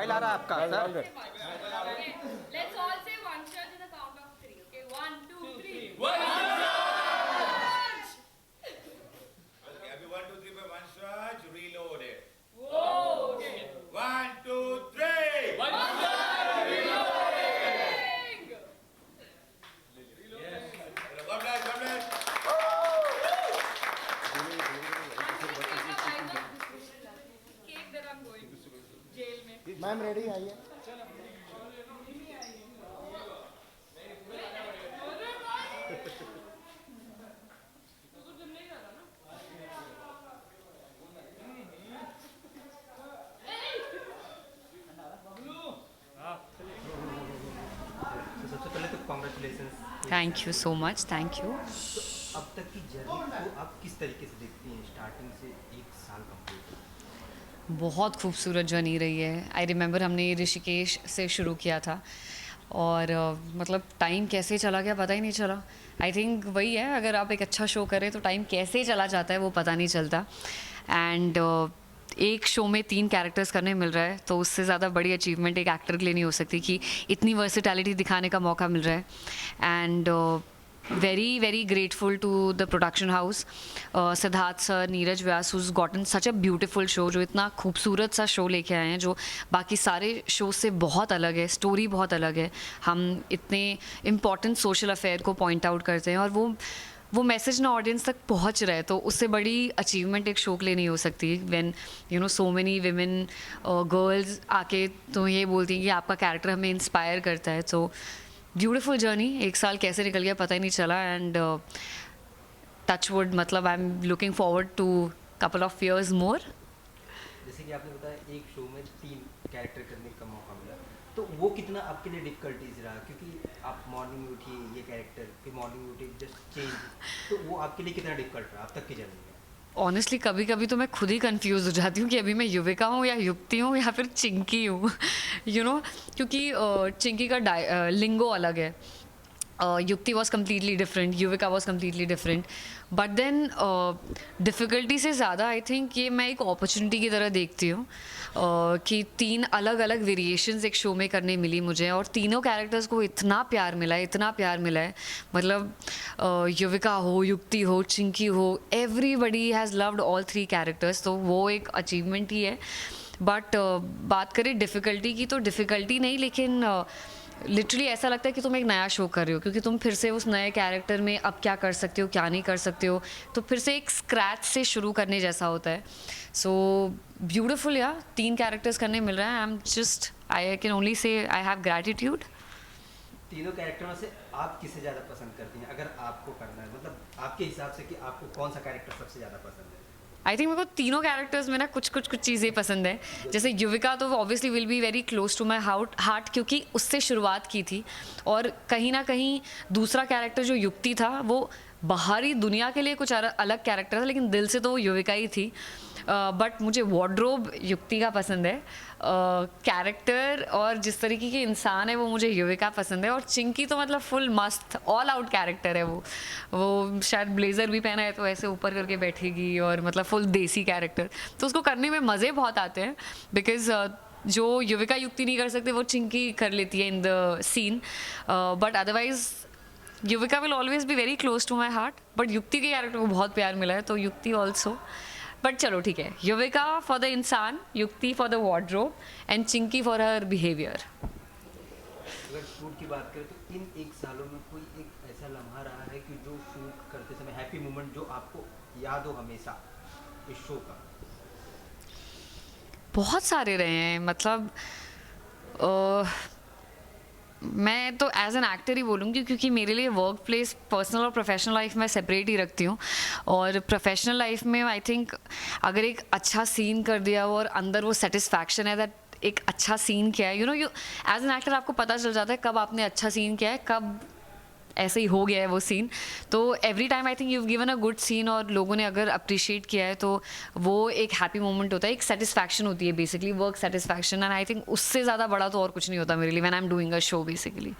Smile आ रहा है आपका sir. Let's all say one shot in the count of three. Okay, 1, 2, 3. Okay, every 1, 2, 3 by one shot, reload it. Whoa! Okay. 1, 2, 3. Reloading! God bless, God bless. Cake that I'm going jail में. Ma'am ready आइए। सबसे पहले तो congratulations. Thank you so much, thank you. अब तक की journey को आप किस तरीके से देखती हैं, स्टार्टिंग से 1 साल कंप्लीट? बहुत खूबसूरत जर्नी रही है। आई रिमेंबर हमने ये ऋषिकेश से शुरू किया था और मतलब टाइम कैसे चला गया पता ही नहीं चला। आई थिंक वही है, अगर आप एक अच्छा शो करें तो टाइम कैसे चला जाता है वो पता नहीं चलता। एंड एक शो में 3 कैरेक्टर्स करने मिल रहा है तो उससे ज़्यादा बड़ी अचीवमेंट एक एक्टर के लिए नहीं हो सकती कि इतनी वर्सिटैलिटी दिखाने का मौका मिल रहा है। And very very grateful to the production house, Siddharth sir, Neeraj Vyas, who's gotten such a beautiful show, जो इतना खूबसूरत सा शो लेके आए हैं जो बाकी सारे शो से बहुत अलग है, स्टोरी बहुत अलग है। हम इतने इम्पॉर्टेंट सोशल अफेयर को पॉइंट आउट करते हैं और वो मैसेज ना ऑडियंस तक पहुंच रहा है, तो उससे बड़ी अचीवमेंट एक शो के लिए नहीं हो सकती। When you know so many women girls आके तो ये बोलती हैं कि आपका कैरेक्टर हमें इंस्पायर करता है। तो ब्यूटीफुल जर्नी, 1 साल कैसे निकल गया पता ही नहीं चला। एंड टचवुड, मतलब I am looking forward to couple of years more. जैसे कि आपने बताया एक शो में 3 कैरेक्टर करने का मौका मिला, तो वो कितना आपके लिए डिफिकल्टीज रहा? क्योंकि आप मॉर्निंग में उठिए ये कैरेक्टर, फिर मॉर्निंग में उठिए जस्ट चेंज, तो वो आपके लिए कितना डिफिकल्ट रहा अब तक की जर्नी में? ऑनेस्टली कभी कभी तो मैं खुद ही कंफ्यूज हो जाती हूँ कि अभी मैं युविका हूँ या युक्ति हूँ या फिर चिंकी हूँ यू नो, क्योंकि चिंकी का लिंगो अलग है, Yukti was completely different, Yuvika was completely different. But then difficulty से ज़्यादा आई थिंक ये मैं एक अपॉर्चुनिटी की तरह देखती हूँ कि 3 अलग अलग वेरिएशंस एक शो में करने मिली मुझे और तीनों कैरेक्टर्स को इतना प्यार मिला है, इतना प्यार मिला है। मतलब युविका हो, युक्ति हो, चिंकी हो, everybody has loved all 3 characters, तो वो एक अचीवमेंट ही है। बट बात करें डिफ़िकल्टी की, तो डिफ़िकल्टी नहीं, लेकिन लिटरली ऐसा लगता है कि तुम एक नया शो कर रहे हो, क्योंकि तुम फिर से उस नए कैरेक्टर में अब क्या कर सकते हो, क्या नहीं कर सकते हो, तो फिर से एक स्क्रैच से शुरू करने जैसा होता है। सो ब्यूटिफुल, या 3 कैरेक्टर्स करने मिल रहा है। I can only say I have gratitude. तीनों कैरेक्टर में से आप किसे ज़्यादा पसंद करती हैं अगर आपको करना है, मतलब आपके हिसाब से कि आपको कौन सा कैरेक्टर सबसे ज़्यादा पसंद है? आई थिंक मेरे को तीनों कैरेक्टर्स में ना कुछ चीज़ें पसंद है। जैसे युविका तो obviously will be very close to my heart, क्योंकि उससे शुरुआत की थी, और कहीं ना कहीं दूसरा कैरेक्टर जो युक्ति था वो बाहरी दुनिया के लिए कुछ अलग कैरेक्टर था, लेकिन दिल से तो वो युविका ही थी। बट मुझे वार्डरोब युक्ति का पसंद है कैरेक्टर, और जिस तरीके के इंसान है वो मुझे युविका पसंद है। और चिंकी तो मतलब फुल मस्त ऑल आउट कैरेक्टर है। वो शायद ब्लेज़र भी पहना है तो ऐसे ऊपर करके बैठेगी, और मतलब फुल देसी कैरेक्टर, तो उसको करने में मज़े बहुत आते हैं। बिकॉज जो युविका युक्ति नहीं कर सकते वो चिंकी कर लेती है in the scene. But otherwise Yuvika will always be very close to my heart, but Yukti के कैरेक्टर को बहुत प्यार मिला है तो युक्ति ऑल्सो। बट चलो ठीक है, युविका फॉर द इंसान, युक्ति for the wardrobe, and Chinki for her behaviour. अगर शूट की बात करें तो इन 1 सालों में कोई एक ऐसा लम्हा रहा है कि जो शूट करते समय हैप्पी मोमेंट जो आपको याद हो हमेशा इस शो का? बहुत सारे रहे हैं, मतलब मैं तो एज एन एक्टर ही बोलूँगी, क्योंकि मेरे लिए वर्क प्लेस, पर्सनल और प्रोफेशनल लाइफ मैं सेपरेट ही रखती हूँ। और प्रोफेशनल लाइफ में आई थिंक अगर एक अच्छा सीन कर दिया हो और अंदर वो सेटिस्फैक्शन है दैट एक अच्छा सीन किया है, यू एज एन एक्टर आपको पता चल जाता है कब आपने अच्छा सीन किया है, कब ऐसे ही हो गया है वो सीन। तो every time I think you given a good scene और लोगों ने अगर अप्रिशिएट किया है तो वो एक हैप्पी मोमेंट होता है, एक सेटिस्फैक्शन होती है, basically work satisfaction. And I think उससे ज़्यादा बड़ा तो और कुछ नहीं होता मेरे लिए when I am doing a show basically.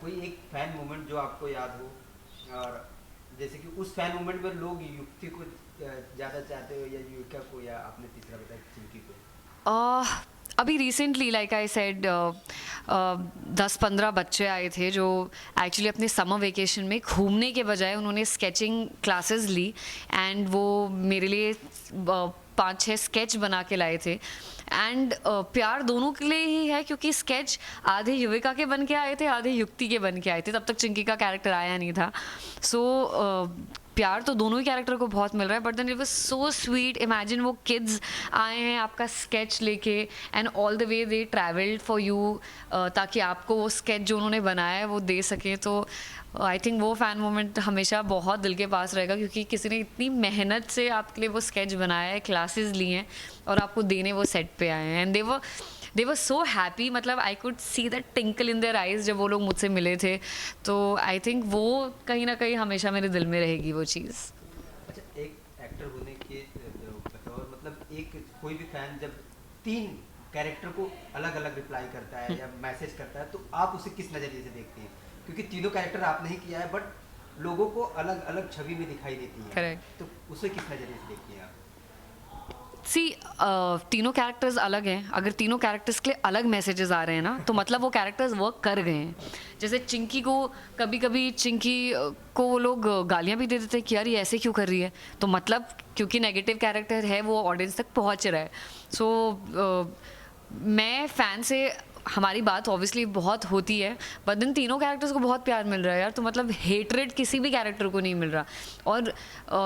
कोई एक फैन मोमेंट जो आपको याद हो, और जैसे कि उस फैन मोमेंट में लोग युक्ति को ज़्यादा चाहते हो या युविका को, या आपने तीसरा बताया चिंकी को? अभी रिसेंटली लाइक आई सेड 10-15 बच्चे आए थे जो एक्चुअली अपने समर वेकेशन में घूमने के बजाय उन्होंने स्केचिंग क्लासेस ली एंड वो मेरे लिए 5-6 स्केच बना के लाए थे एंड प्यार दोनों के लिए ही है क्योंकि स्केच आधे युविका के बन के आए थे, आधे युक्ति के बन के आए थे, तब तक चिंकी का कैरेक्टर आया नहीं था। सो प्यार तो दोनों ही कैरेक्टर को बहुत मिल रहा है, but then it was so sweet. Imagine वो किड्स आए हैं आपका स्केच लेके and all the way they travelled for you ताकि आपको वो स्केच जो उन्होंने बनाया है वो दे सकें। तो आई थिंक वो फ़ैन मोमेंट हमेशा बहुत दिल के पास रहेगा क्योंकि किसी ने इतनी मेहनत से आपके लिए वो स्केच बनाया है, क्लासेस ली हैं और आपको देने वो सेट पे आए हैं and they were so happy. मतलब I could see that tinkle in their eyes जब वो लोग मुझसे मिले थे। तो आई थिंक वो कहीं ना कहीं हमेशा मेरे दिल में रहेगी वो चीज़। अच्छा, एक एक्टर होने के बतौर मतलब एक कोई भी फैन जब 3 कैरेक्टर को अलग अलग रिप्लाई करता है या मैसेज करता है तो आप उसे किस नज़रिए से देखती हैं? क्योंकि तीनों कैरेक्टर आपने ही किया है बट लोगों को अलग अलग छवि में दिखाई देती है। करेक्ट। तो उसे किस नज़रिए से देखती हैं आप? सी तीनों कैरेक्टर्स अलग हैं। अगर तीनों कैरेक्टर्स के लिए अलग मैसेजेस आ रहे हैं ना तो मतलब वो कैरेक्टर्स वर्क कर गए हैं। जैसे चिंकी को कभी कभी चिंकी को वो लोग गालियाँ भी दे देते हैं कि यार ये ऐसे क्यों कर रही है, तो मतलब क्योंकि नेगेटिव कैरेक्टर है वो ऑडियंस तक पहुँच रहा है। सो मैं फ़ैन से हमारी बात ऑब्वियसली बहुत होती है बट दिन तीनों कैरेक्टर्स को बहुत प्यार मिल रहा है यार। तो मतलब हेटरेड किसी भी कैरेक्टर को नहीं मिल रहा। और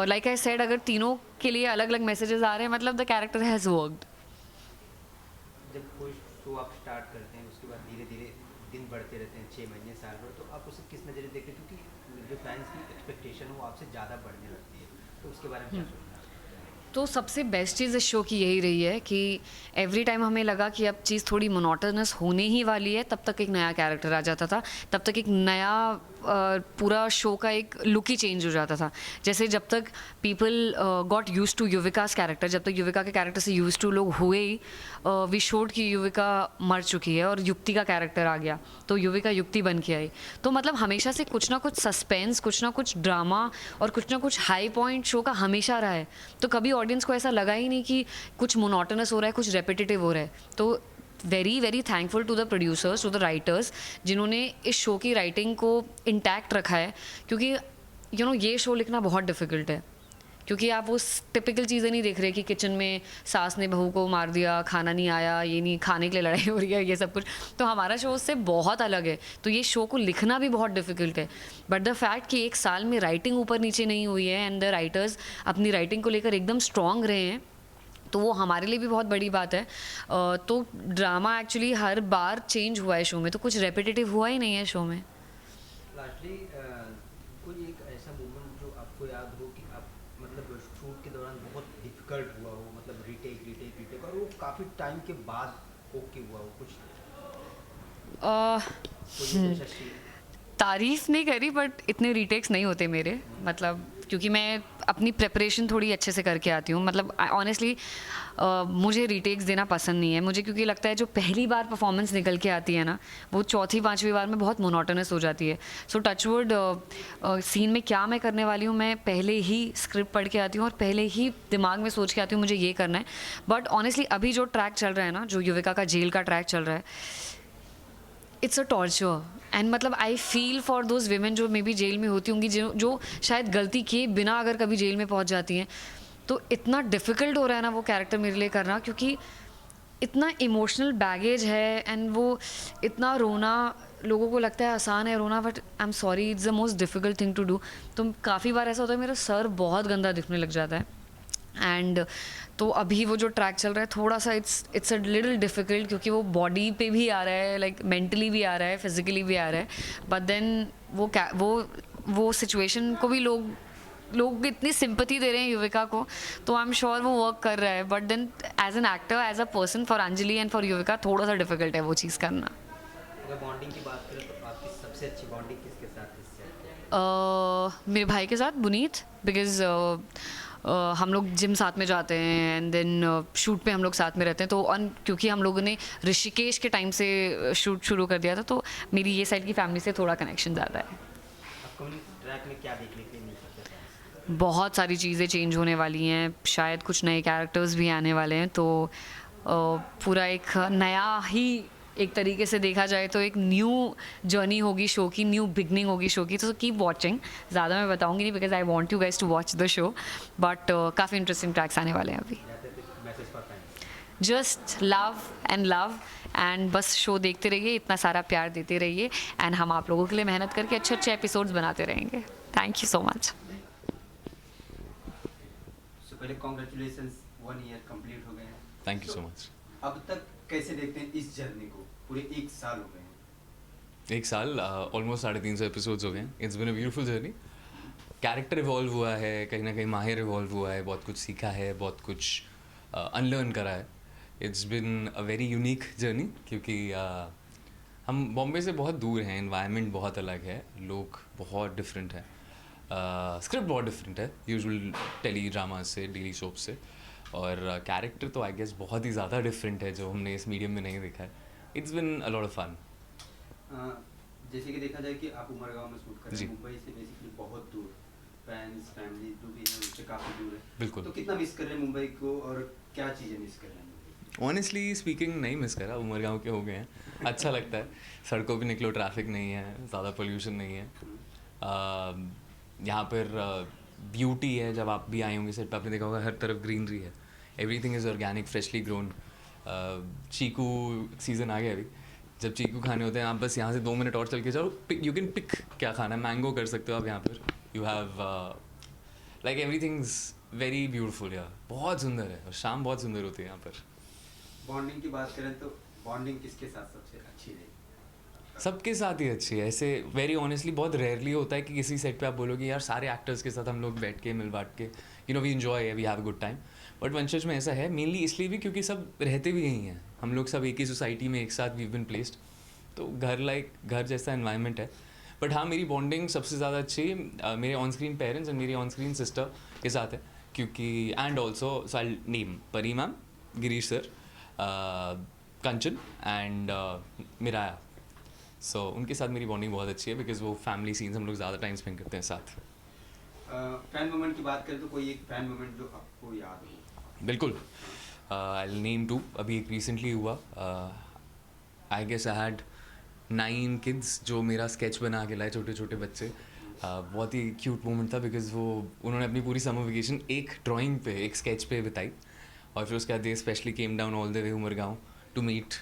लाइक आई सेड अगर तीनों के लिए अलग अलग मैसेजेस आ रहे हैं मतलब द कैरेक्टर हैज़ वर्कड। जब कोई शो आप स्टार्ट करते हैं उसके बाद धीरे धीरे दिन बढ़ते रहते हैं, 6 महीने साल भर, तो आप उसे किस नज़रिए देखते हैं? क्योंकि जो फैंस की एक्सपेक्टेशन वो आपसे ज़्यादा बढ़ने लगती है, तो उसके बारे में क्या सोचना है? तो सबसे बेस्ट चीज़ इस शो की यही रही है कि एवरी टाइम हमें लगा कि अब चीज़ थोड़ी मोनोटोनस होने ही वाली है तब तक एक नया कैरेक्टर आ जाता था, तब तक एक नया पूरा शो का एक लुक ही चेंज हो जाता था। जैसे जब तक people got used to Yuvika's character, जब तक युविका के कैरेक्टर से यूज टू लोग हुए ही वी शोड कि युविका मर चुकी है और युक्ति का कैरेक्टर आ गया तो युविका युक्ति बन के आई। तो मतलब हमेशा से कुछ ना कुछ सस्पेंस, कुछ ना कुछ ड्रामा और कुछ ना कुछ हाई पॉइंट शो का हमेशा रहा है। तो कभी ऑडियंस को ऐसा लगा ही नहीं कि कुछ मोनोटोनस हो रहा है, कुछ रेपिटेटिव हो रहा है। तो very very thankful to the producers, to the writers जिन्होंने इस शो की राइटिंग को इंटैक्ट रखा है क्योंकि यू नो ये शो लिखना बहुत डिफ़िकल्ट है क्योंकि आप वो टिपिकल चीज़ें नहीं देख रहे कि किचन में सास ने बहू को मार दिया, खाना नहीं आया, ये नहीं, खाने के लिए लड़ाई हो रही है, ये सब कुछ। तो हमारा शो उससे बहुत अलग है। तो ये शो को लिखना भी बहुत डिफ़िकल्ट है बट द फैक्ट कि 1 साल में राइटिंग ऊपर नीचे नहीं हुई है एंड द राइटर्स अपनी राइटिंग को लेकर एकदम स्ट्रॉन्ग रहे हैं तो वो हमारे लिए भी बहुत बड़ी बात है। तो ड्रामा एक्चुअली हर बार चेंज हुआ है शो में, तो कुछ रेपिटेटिव हुआ ही नहीं है शो में। लास्टली कोई एक ऐसा मोमेंट जो आपको याद हो कि आप मतलब शूट के दौरान बहुत डिफिकल्ट हुआ हो, मतलब रिटेक और वो काफ़ी टाइम के बाद ओके हुआ हो कुछ? कोई ऐसा सीन? तारीफ़ नहीं करी बट इतने रीटेक्स नहीं होते मेरे, मतलब क्योंकि मैं अपनी प्रिपरेशन थोड़ी अच्छे से करके आती हूँ। मतलब ऑनेस्टली मुझे रीटेक्स देना पसंद नहीं है मुझे, क्योंकि लगता है जो पहली बार परफॉर्मेंस निकल के आती है ना वो चौथी 5वीं बार में बहुत मोनोटोनस हो जाती है। सो टचवुड सीन में क्या मैं करने वाली हूँ मैं पहले ही स्क्रिप्ट पढ़ के आती हूँ और पहले ही दिमाग में सोच के आती हूँ मुझे ये करना है। बट ऑनेस्टली अभी जो ट्रैक चल रहा है ना, जो युविका का जेल का ट्रैक चल रहा है, इट्स अ टॉर्चर एंड मतलब I feel for those women जो मे बी जेल में होती होंगी, जो शायद गलती किए बिना अगर कभी जेल में पहुंच जाती हैं। तो इतना डिफ़िकल्ट हो रहा है ना वो कैरेक्टर मेरे लिए करना, क्योंकि इतना इमोशनल बैगेज है एंड वो इतना रोना लोगों को लगता है आसान है रोना, but I am sorry it's the most difficult thing to do. तो काफ़ी बार ऐसा होता है मेरा सर बहुत गंदा दिखने लग जाता है एंड तो अभी वो जो ट्रैक चल रहा है थोड़ा सा इट्स अ लिटिल डिफ़िकल्ट क्योंकि वो बॉडी पे भी आ रहा है, लाइक मेंटली भी आ रहा है, फिजिकली भी आ रहा है। बट देन वो सिचुएशन को भी लोग इतनी सिंपैथी दे रहे हैं युविका को, तो आई एम श्योर वो वर्क कर रहा है। But then as an actor, as a person, for Anjali and for Yuvika थोड़ा सा डिफ़िकल्ट है वो चीज़ करना। अगर बॉन्डिंग की बात करें तो आपकी सबसे अच्छी बॉन्डिंग किसके साथ है? मेरे भाई के साथ बुनीत, बिकॉज हम लोग जिम साथ में जाते हैं एंड देन शूट पे हम लोग साथ में रहते हैं। तो क्योंकि हम लोगों ने ऋषिकेश के टाइम से शूट शुरू कर दिया था तो मेरी ये साइड की फैमिली से थोड़ा कनेक्शन ज़्यादा है। अपकमिंग ट्रैक में क्या देखने के लिए मिल सकता है? बहुत सारी चीज़ें चेंज होने वाली हैं, शायद कुछ नए कैरेक्टर्स भी आने वाले हैं, तो पूरा एक नया ही, एक तरीके से देखा जाए तो एक न्यू जर्नी होगी शो की, न्यू बिगनिंग होगी शो की. तो कीप वॉचिंग. ज़्यादा मैं बताऊंगी नहीं because I want you guys to watch the show. But काफ़ी इंटरेस्टिंग ट्रैक्स आने वाले हैं अभी. Message for fans. Just love and बस शो देखते रहिए, इतना सारा प्यार देते रहिए एंड हम आप लोगों के लिए मेहनत करके अच्छे अच्छे एपिसोड्स बनाते रहेंगे. Thank you so much. So पहले कॉन्ग्रेचुलेशंस, 1 ईयर कंप्लीट हो गए हैं. Thank you so much. अब तक कैसे देखते हैं इस जर्नी को? पूरे 1 साल हो गए हैं. 1 साल, ऑलमोस्ट 350 एपिसोड्स हो गए हैं. It's been a beautiful journey. Character evolve हुआ है, कहीं ना कहीं माहिर इवॉल्व हुआ है, बहुत कुछ सीखा है, बहुत कुछ अनलर्न करा है. It's been a very unique journey क्योंकि हम बॉम्बे से बहुत दूर हैं, इन्वायरमेंट बहुत अलग है, लोग बहुत डिफरेंट हैं, स्क्रिप्ट बहुत डिफरेंट है यूजुअल टेली ड्रामा से, डेली सोप से, और कैरेक्टर तो आई गेस बहुत ही ज़्यादा डिफरेंट है जो हमने इस मीडियम में नहीं देखा है. It's been a lot of fun. जैसे कि देखा जाए कि आप उमरगांव में शूट कर रहे जी. हैं, मुंबई से बेसिकली बहुत दूर, फ्रेंड्स फैमिली जो भी है उससे काफ़ी दूर है. बिल्कुल. तो कितना मिस कर रहे हैं मुंबई को और क्या चीज़ें मिस कर रहे हैं? ऑनेस्टली स्पीकिंग नहीं मिस करा. उमरगांव के हो गए हैं, अच्छा लगता है. सड़कों पे निकलो, ट्रैफिक नहीं है, ज़्यादा पोल्यूशन नहीं है. यहाँ पर ब्यूटी है. जब आप भी आए होंगे सेट पे आपने देखा होगा हर तरफ ग्रीनरी है. Everything is organic, freshly grown. चीकू सीज़न आ गया अभी. जब चीकू खाने होते हैं आप बस यहाँ से 2 मिनट और चल के जाओ, यू कैन पिक क्या खाना है. मैंगो कर सकते हो आप यहाँ पर. You have like everything is very beautiful यार. बहुत सुंदर है और शाम बहुत सुंदर होती है यहाँ पर. बॉन्डिंग की बात करें तो बॉन्डिंग किसके साथ सबसे अच्छी रही? सबके साथ ही अच्छी है. ऐसे वेरी ऑनेस्टली बहुत रेयरली होता है कि किसी सेट पे आप बोलोगे यार सारे एक्टर्स के साथ हम लोग बैठ के मिल बांट के you know we enjoy, we have a good time. But Vanshaj में ऐसा है मेनली इसलिए भी क्योंकि सब रहते भी यहीं हैं. हम लोग सब एक ही सोसाइटी में एक साथ वी बिन प्लेस्ड. तो घर जैसा एनवायरनमेंट है. बट हाँ, मेरी बॉन्डिंग सबसे ज़्यादा अच्छी मेरे ऑन स्क्रीन पेरेंट्स एंड मेरी ऑन स्क्रीन सिस्टर के साथ है. क्योंकि and also so I name Pari ma'am, Girish sir, Kanchan and Miraya. So उनके साथ मेरी बॉन्डिंग बहुत अच्छी है बिकॉज वो फैमिली सीन्स हम लोग ज़्यादा टाइम स्पेंड करते हैं साथ. फैन मोमेंट की बात करें तो कोई एक फैन मोमेंट जो आपको याद हो? बिल्कुल. I name 2. अभी एक रिसेंटली हुआ. I guess I had 9 kids जो मेरा स्केच बना के लाए, छोटे छोटे बच्चे. बहुत ही क्यूट मोमेंट था बिकॉज वो उन्होंने अपनी पूरी समर वेकेशन एक ड्राइंग पे, एक स्केच पे बिताई. और फिर उसके बाद they specially came down all the way Umargaon to meet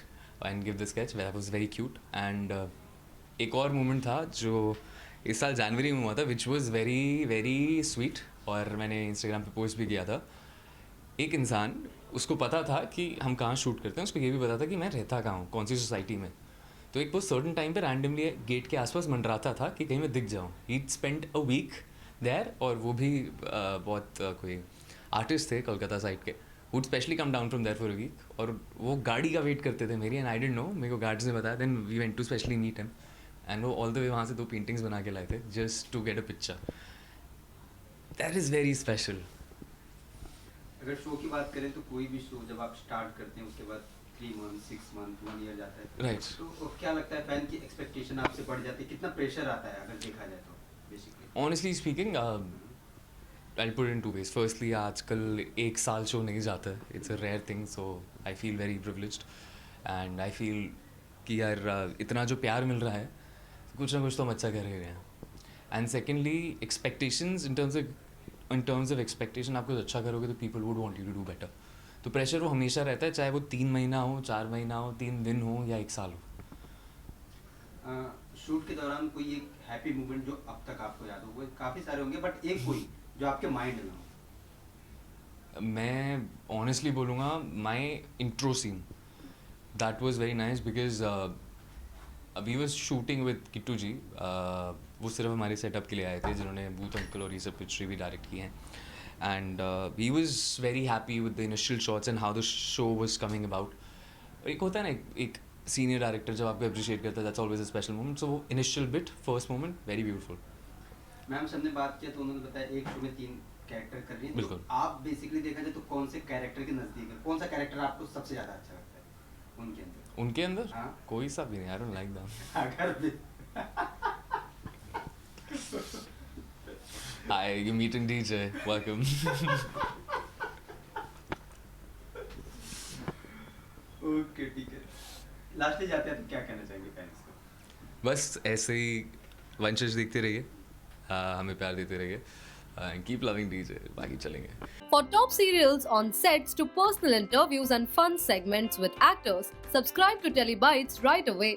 and give the sketch. That was very cute. And एक और मोमेंट था जो इस साल जनवरी में हुआ था which was very very sweet, और मैंने इंस्टाग्राम पे पोस्ट भी किया था. एक इंसान, उसको पता था कि हम कहाँ शूट करते हैं, उसको ये भी पता था कि मैं रहता कहाँ हूँ, कौन सी सोसाइटी में. तो एक वो सर्टन टाइम पे रैंडमली गेट के आसपास मंडराता था कि कहीं मैं दिख जाऊँ. He spend a week there. और वो भी बहुत कोई आर्टिस्ट थे कोलकाता साइड के, would specially come down from there for a week. और वो गाड़ी का वेट करते थे मेरी, एंड आई डिडंट नो, मेरे को गार्ड्स ने बताया. Then we went to specially meet him and वो ऑल द वे वहाँ से 2 पेंटिंग्स बना के लाए थे just to get a picture. That is very special. अगर शो की बात करें तो कोई भी शो जब आप स्टार्ट करते हैं उसके बाद 3 मंथ 6 मंथ 1 ईयर जाता है, Right. तो क्या लगता है फैन की एक्सपेक्टेशन आपसे बढ़ जाती है? कितना प्रेशर आता है अगर देखा जाए तो basically? Honestly speaking I put in 2 ways. Firstly आजकल 1 साल शो नहीं जाता है. It's a rare thing. So I feel very privileged and I feel कि यार इतना जो प्यार मिल रहा है कुछ ना कुछ तो हम अच्छा कर ही रहे हैं. And secondly expectations, in terms of expectation, आप कुछ अच्छा करोगे तो people would want you to do better. तो प्रेशर वो हमेशा रहता है, चाहे वो 3 महीना हो, 4 महीना हो, 3 दिन हो या 1 साल हो. शूट के दौरान कोई एक हैप्पी मोमेंट जो अब तक आपको याद हो? वो काफ़ी सारे होंगे बट एक कोई जो आपके माइंड में हो. मैं ऑनेस्टली बोलूँगा my intro scene, that was very nice because we was shooting with Kittu ji. वो सिर्फ हमारे सेटअप के लिए आए थे, जिन्होंने भूत अंकल और ये सब पिक्चर भी डायरेक्ट की हैं. And he was very happy with the initial shots and how the show was coming about. एक होता है ना एक सीनियर डायरेक्टर जब आपको अप्रिशिएट करता है, that's always a special moment. So वो initial bit, first moment, very beautiful. Ma'am से हमने बात किया तो उन्होंने बताया एक शो में 3 कैरेक्टर कर रही हैं. बिल्कुल. तो आप बेसिकली देखा जाए तो कौन से कैरेक्टर के नज़दीक है? कौन सा कैरेक्टर आपको सबसे ज़्यादा अच्छा लगता है उनके अंदर? उनके अंदर हाँ. कोई सा भी नहीं. I don't like them. अगर भी Hi, you're meeting DJ. Welcome. Okay ठीक है, लास्टली जाते हैं तो क्या कहना चाहेंगे फैंस को? बस ऐसे ही वंशज देखते रहिए, हमें प्यार देते रहिए, कीप लविंग डीजे, बाकी चलेंगे। For top serials on sets to personal interviews and fun segments with actors, subscribe to Telebytes right away.